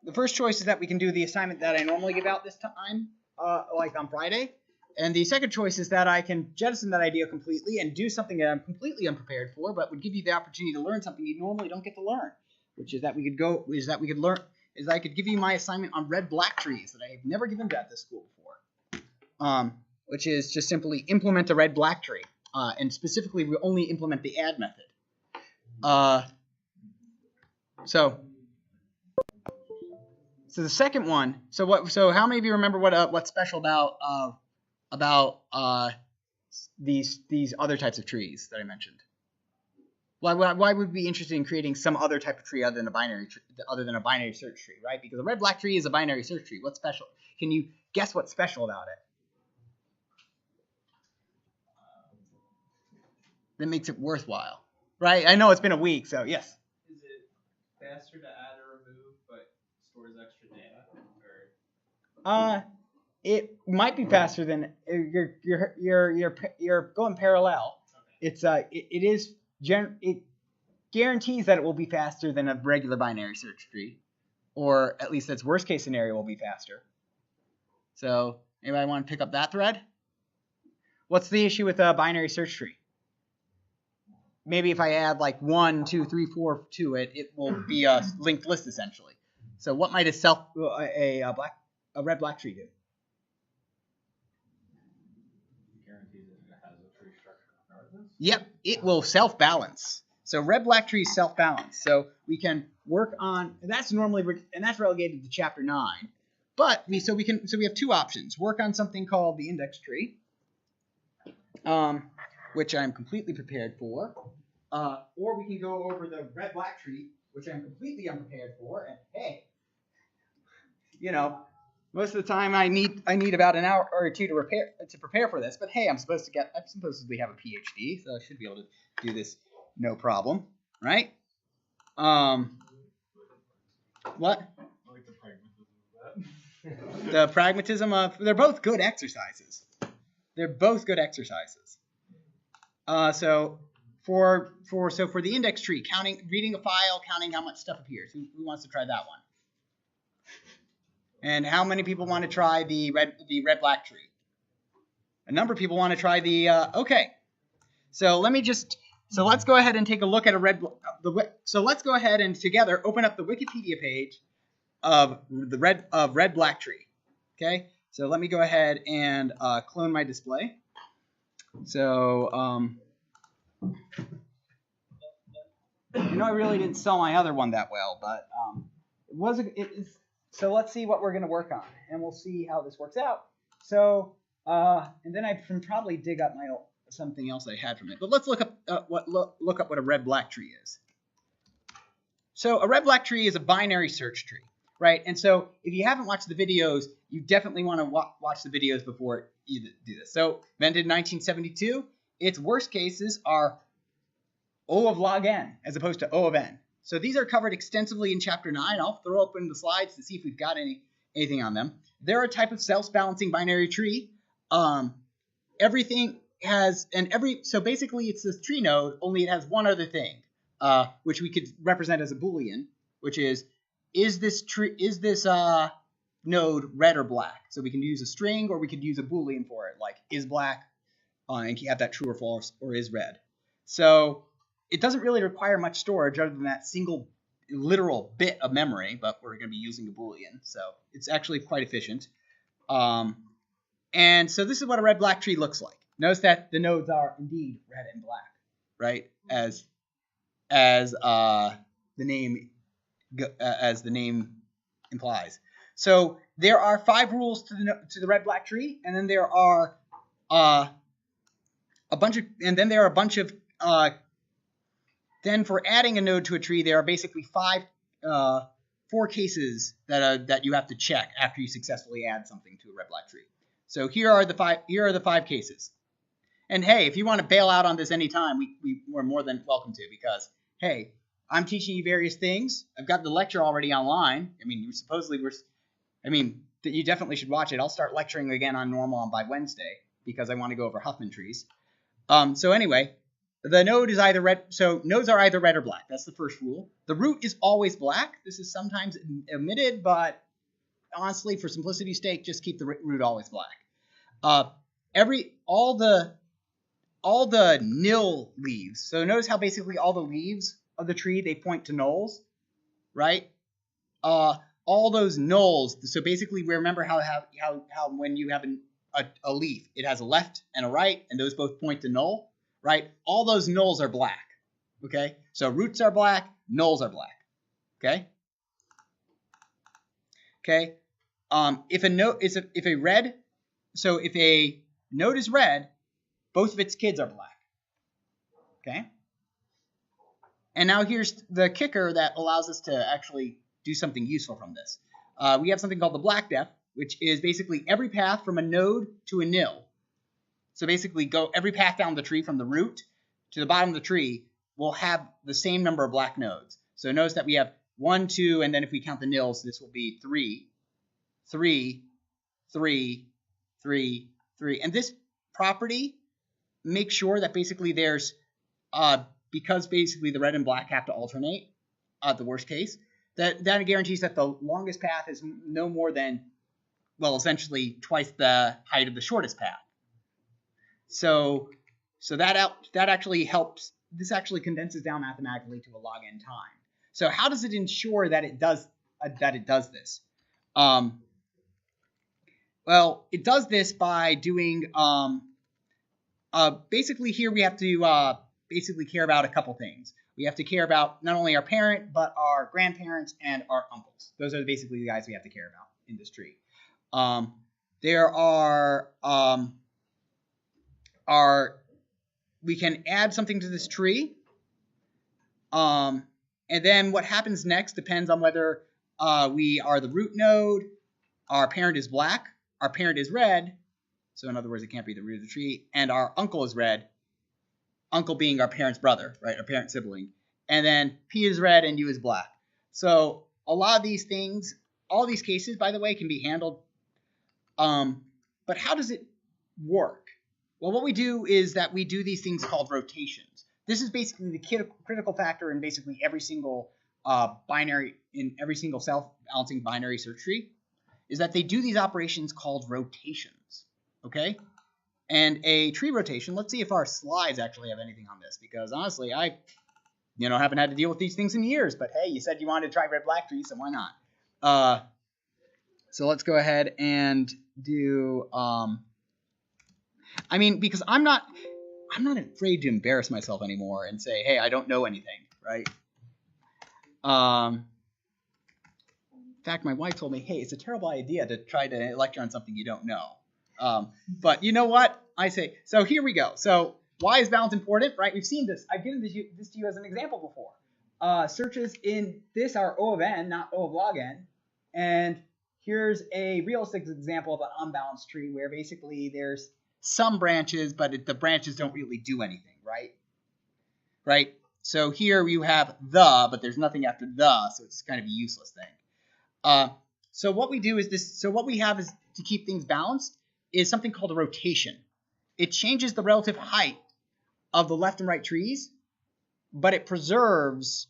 the first choice is that we can do the assignment that I normally give out this time, like on Friday. And the second choice is that I can jettison that idea completely and do something that I'm completely unprepared for, but would give you the opportunity to learn something you normally don't get to learn, which is that I could give you my assignment on red-black trees that I have never given at this school before, which is just simply implement a red-black tree, and specifically we only implement the add method. So the second one. So how many of you remember what's special about these other types of trees that I mentioned? Why would we be interested in creating some other type of tree other than a binary search tree, right? Because a red-black tree is a binary search tree. What's special? Can you guess what's special about it? That makes it worthwhile, right? I know it's been a week, so yes. Is it faster to add or remove, but stores extra data? Or? It might be faster than you're going parallel. Okay. It guarantees that it will be faster than a regular binary search tree, or at least its worst case scenario will be faster. So anybody want to pick up that thread? What's the issue with a binary search tree? Maybe if I add like 1, 2, 3, 4 to it, it will be a linked list essentially. So what might a red-black tree do? Yep, it will self-balance. So red-black trees self-balance. So we can work on, and that's relegated to chapter 9. But we have two options. Work on something called the index tree, which I'm completely prepared for, or we can go over the red-black tree, which I'm completely unprepared for. And hey, most of the time I need about an hour or two to prepare for this. But hey, I'm supposed to have a PhD, so I should be able to do this no problem, right? What? I like the pragmatism of that. The pragmatism of they're both good exercises. So for the index tree, reading a file, counting how much stuff appears. Who wants to try that one? And how many people want to try the red-black tree? A number of people want to try the okay. So let's go ahead and take a look at so let's go ahead and together open up the Wikipedia page of the red-black tree. Okay. So let me go ahead and clone my display. So I really didn't sell my other one that well, but so let's see what we're going to work on, and we'll see how this works out. So, and then I can probably dig up something else I had from it. But let's look up what a red-black tree is. So a red-black tree is a binary search tree, right? And so if you haven't watched the videos, you definitely want to watch the videos before you do this. So invented in 1972. Its worst cases are O of log n as opposed to O of n. So these are covered extensively in Chapter 9. I'll throw open the slides to see if we've got anything on them. They're a type of self-balancing binary tree. So basically it's this tree node, only it has one other thing, which we could represent as a Boolean, which is this node red or black? So we can use a string, or we could use a Boolean for it, like is black, and have that true or false, or is red. So it doesn't really require much storage other than that single literal bit of memory, but we're going to be using a Boolean, so it's actually quite efficient. And so this is what a red-black tree looks like. Notice that the nodes are indeed red and black, right? As the name implies. So there are 5 rules to the red-black tree, and then there are a bunch of then for adding a node to a tree, there are basically 4 cases that you have to check after you successfully add something to a red-black tree. So here are the 5 cases. And hey, if you want to bail out on this anytime, we're more than welcome to, because hey, I'm teaching you various things. I've got the lecture already online. I mean, you definitely should watch it. I'll start lecturing again on normal by Wednesday because I want to go over Huffman trees. So anyway, the node is either red. So nodes are either red or black. That's the first rule. The root is always black. This is sometimes omitted, but honestly, for simplicity's sake, just keep the root always black. All the nil leaves. So notice how basically all the leaves of the tree, they point to nulls, right? All those nulls. So basically, remember how when you have a leaf, it has a left and a right, and those both point to null, right? All those nulls are black. Okay, so roots are black, nulls are black. Okay. Okay. If a node is if a node is red, both of its kids are black. Okay. And now here's the kicker that allows us to actually do something useful from this. We have something called the black depth, which is basically every path from a node to a nil. So basically, go every path down the tree from the root to the bottom of the tree will have the same number of black nodes. So notice that we have 1, 2, and then if we count the nils, this will be 3, 3, 3, 3, 3. And this property makes sure that basically there's, because basically the red and black have to alternate at the worst case, that guarantees that the longest path is no more than, well, essentially twice the height of the shortest path. So that actually helps. This actually condenses down mathematically to a log n time. So how does it ensure that it does this? Well, it does this by doing basically here we have to basically care about a couple things. We have to care about not only our parent but our grandparents and our uncles. Those are basically the guys we have to care about in this tree. There we can add something to this tree, and then what happens next depends on whether we are the root node, our parent is black, our parent is red, so in other words, it can't be the root of the tree, and our uncle is red, uncle being our parent's brother, right, our parent sibling, and then P is red and U is black. So a lot of these things, all these cases, by the way, can be handled. But how does it work? Well, what we do is that we do these things called rotations. This is basically the critical factor in basically every single binary, in every single self-balancing binary search tree, is that they do these operations called rotations, okay? And a tree rotation, let's see if our slides actually have anything on this, because honestly, I haven't had to deal with these things in years, but hey, you said you wanted to try red-black trees, so why not? So let's go ahead and do, because I'm not afraid to embarrass myself anymore and say, hey, I don't know anything, right? In fact, my wife told me, hey, it's a terrible idea to try to lecture on something you don't know. But you know what? I say, so here we go. So why is balance important, right? We've seen this. I've given this to you as an example before. Searches in this are O of n, not O of log n. And here's a realistic example of an unbalanced tree where basically there's some branches, but the branches don't really do anything, right? Right? So here you have the, but there's nothing after the, so it's kind of a useless thing. So what we do is this. So what we have is to keep things balanced is something called a rotation. It changes the relative height of the left and right trees, but it preserves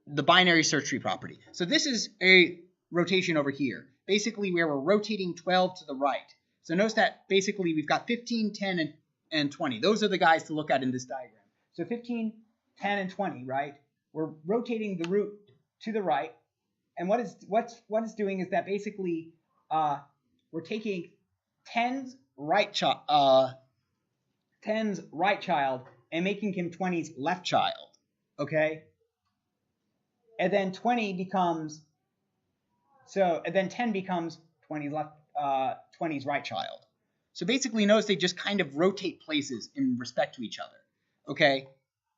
the binary search tree property. So this is a rotation over here, basically where we're rotating 12 to the right. So notice that basically we've got 15, 10, and 20. Those are the guys to look at in this diagram. So 15, 10, and 20, right? We're rotating the root to the right. And what it's doing is that basically we're taking 10's right child and making him 20's left child, okay? And then 20 becomes, and then 10 becomes 20's right child. So basically notice they just kind of rotate places in respect to each other, okay?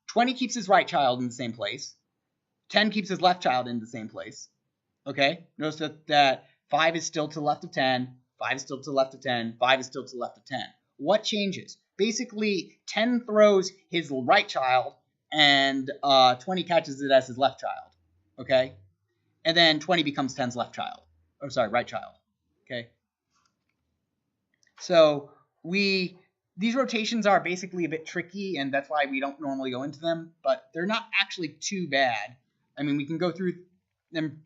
20 keeps his right child in the same place. 10 keeps his left child in the same place, okay? Notice that 5 is still to the left of 10, 5 is still to the left of 10, 5 is still to the left of 10. What changes? Basically, 10 throws his right child, and 20 catches it as his left child, okay? And then 20 becomes 10's left child. Oh, sorry, right child, okay? So we these rotations are basically a bit tricky, and that's why we don't normally go into them, but they're not actually too bad. I mean, we can go through them,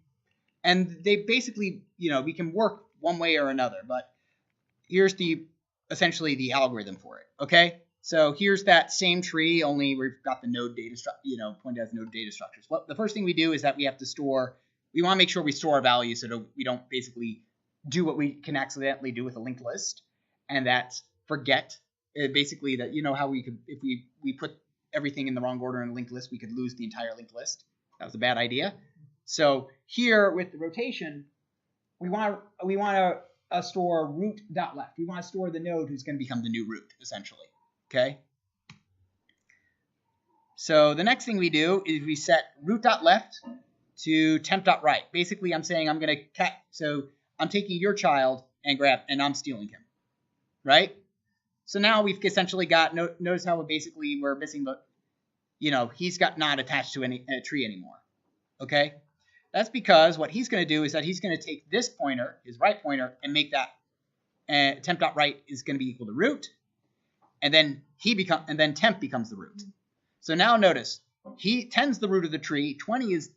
and they basically, we can work one way or another, but here's essentially the algorithm for it, okay? So here's that same tree, only we've got the node data pointed as node data structures. Well, the first thing we do is that we have to we want to make sure we store our values so that we don't basically do what we can accidentally do with a linked list, and that's forget. Basically, that how we could, if we put everything in the wrong order in a linked list, we could lose the entire linked list. That was a bad idea. So here with the rotation, we want to store root.left. We want to store the node who's going to become the new root, essentially. Okay. So the next thing we do is we set root.left to temp.right. Basically, I'm saying I'm going to so I'm taking your child and I'm stealing him, right? So now we've essentially got, notice how basically we're missing the, he's not attached to a tree anymore, okay? That's because what he's going to do is that he's going to take this pointer, his right pointer, and make that temp.right is going to be equal to root, and then temp becomes the root. So now notice, 10's the root of the tree, 20 is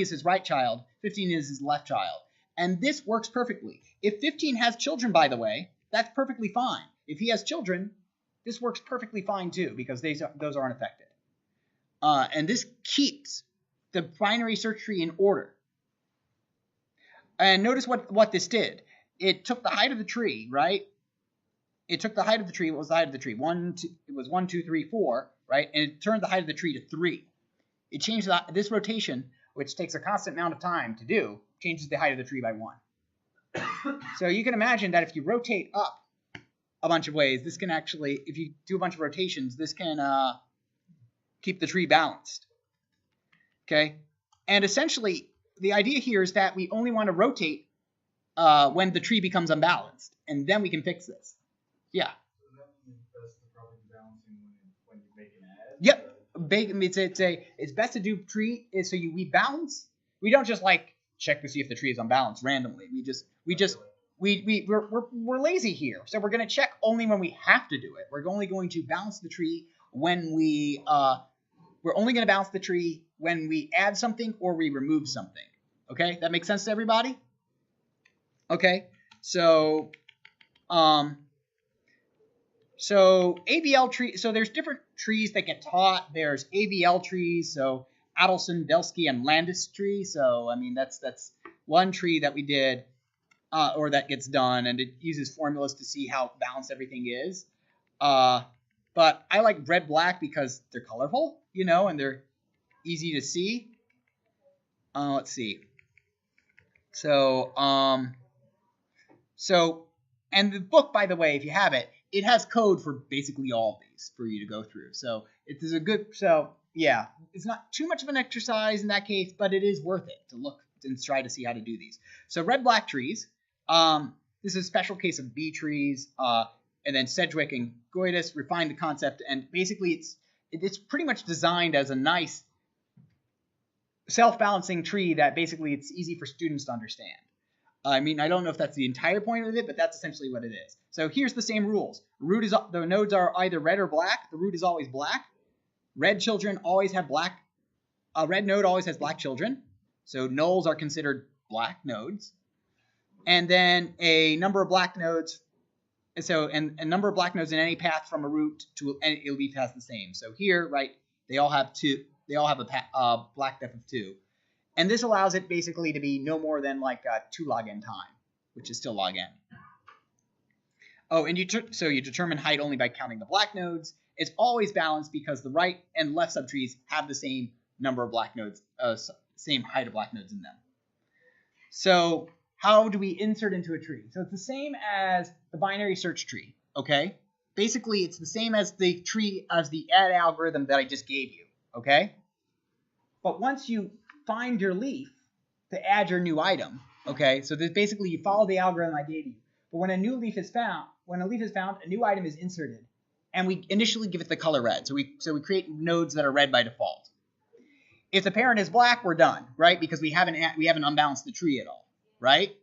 his right child, 15 is his left child. And this works perfectly. If 15 has children, by the way, that's perfectly fine. If he has children, this works perfectly fine too, because those aren't affected. And this keeps the binary search tree in order. And notice what this did. It took the height of the tree, right? It took the height of the tree. What was the height of the tree? It was 1, 2, 3, 4, right? And it turned the height of the tree to 3. It changed this rotation, which takes a constant amount of time to do, changes the height of the tree by 1. So you can imagine that if you rotate up a bunch of ways, this can actually, if you do a bunch of rotations, this can keep the tree balanced. Okay? And essentially, the idea here is that we only want to rotate when the tree becomes unbalanced, and then we can fix this. Yeah? So that means best to probably be balancing when you make an add? Yep. It's best to do tree, so we balance. We don't just check to see if the tree is unbalanced randomly. We're lazy here, so we're going to check only when we have to do it. We're only going to balance the tree when we're only going to balance the tree when we add something or we remove something. Okay, that makes sense to everybody? Okay, so AVL tree. So there's different trees that get taught. There's AVL trees. So Adelson, Belsky, and Landis tree. So I mean that's one tree that we did. Or that gets done, and it uses formulas to see how balanced everything is. But I like red-black because they're colorful, and they're easy to see. Let's see. So, and the book, by the way, if you have it, it has code for basically all of these for you to go through. So it is yeah, it's not too much of an exercise in that case, but it is worth it to look and try to see how to do these. So red-black trees. This is a special case of bee trees, and then Sedgwick and Goitis refined the concept, and basically it's pretty much designed as a nice self-balancing tree that basically it's easy for students to understand. I mean, I don't know if that's the entire point of it, but that's essentially what it is. So here's the same rules. The nodes are either red or black. The root is always black. Red children always have black. A red node always has black children. So nulls are considered black nodes. And then a number of black nodes. So and a number of black nodes in any path from a root to a leaf has the same. So here, right, they all have two. They all have a black depth of 2. And this allows it basically to be no more than 2 log n time, which is still log n. Oh, and so you determine height only by counting the black nodes. It's always balanced because the right and left subtrees have the same number of black nodes, same height of black nodes in them. So how do we insert into a tree? So it's the same as the binary search tree, okay? Basically, it's the same as the tree as the add algorithm that I just gave you, okay? But once you find your leaf to add your new item, okay? So basically you follow the algorithm I gave you. But when a new leaf is found, a new item is inserted, and we initially give it the color red. So we create nodes that are red by default. If the parent is black, we're done, right? Because we haven't unbalanced the tree at all, right?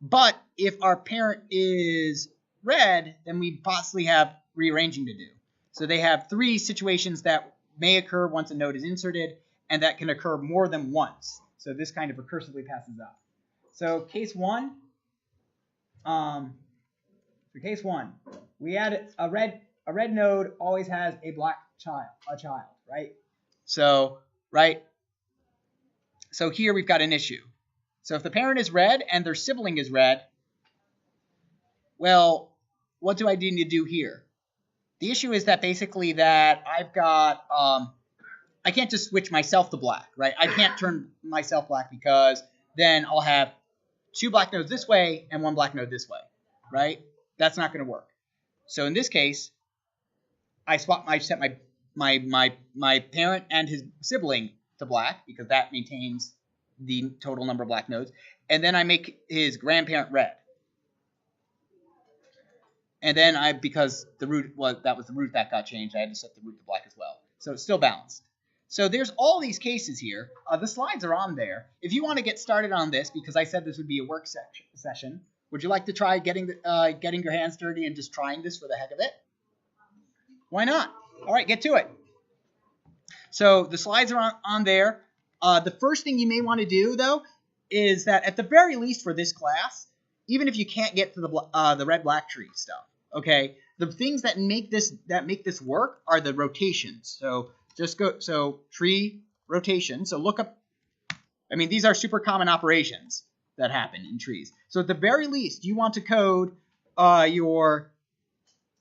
But if our parent is red, then we possibly have rearranging to do. So they have 3 situations that may occur once a node is inserted, and that can occur more than once. So this kind of recursively passes up. So case 1, for case 1, we add a red node always has a black child, right? So, right? So here we've got an issue. So if the parent is red and their sibling is red, well, what do I need to do here? The issue is that basically that I've got, I can't just switch myself to black, right? I can't turn myself black because then I'll have 2 black nodes this way and 1 black node this way, right? That's not going to work. So in this case, I set my parent and his sibling to black because that maintains the total number of black nodes, and then I make his grandparent red. And then because the root was the root that got changed, I had to set the root to black as well. So it's still balanced. So there's all these cases here. The slides are on there. If you want to get started on this, because I said this would be a work session, would you like to try getting your hands dirty and just trying this for the heck of it? Why not? All right, get to it. So the slides are on there. The first thing you may want to do, though, is that at the very least for this class, even if you can't get to the red-black tree stuff, okay, the things that make this work are the rotations. So tree rotation. So look up. I mean, these are super common operations that happen in trees. So at the very least, you want to code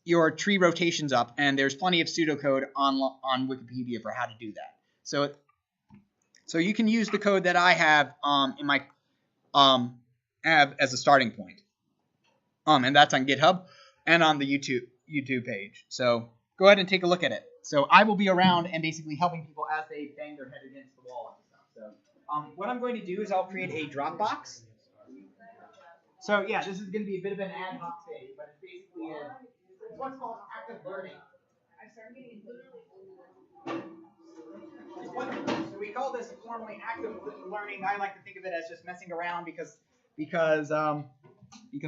your tree rotations up, and there's plenty of pseudocode on Wikipedia for how to do that. So you can use the code that I have in my have as a starting point, and that's on GitHub and on the YouTube page. So go ahead and take a look at it. So I will be around and basically helping people as they bang their head against the wall and stuff. So what I'm going to do is I'll create a Dropbox. So yeah, this is going to be a bit of an ad hoc thing, but it's basically what's called active learning. So we call this formally active learning. I like to think of it as just messing around because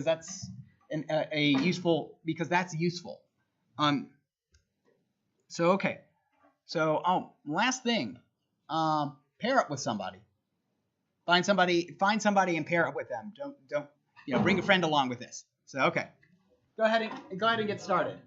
that's useful. So okay. So last thing, pair up with somebody. Find somebody and pair up with them. Don't bring a friend along with this. So okay. Go ahead and get started.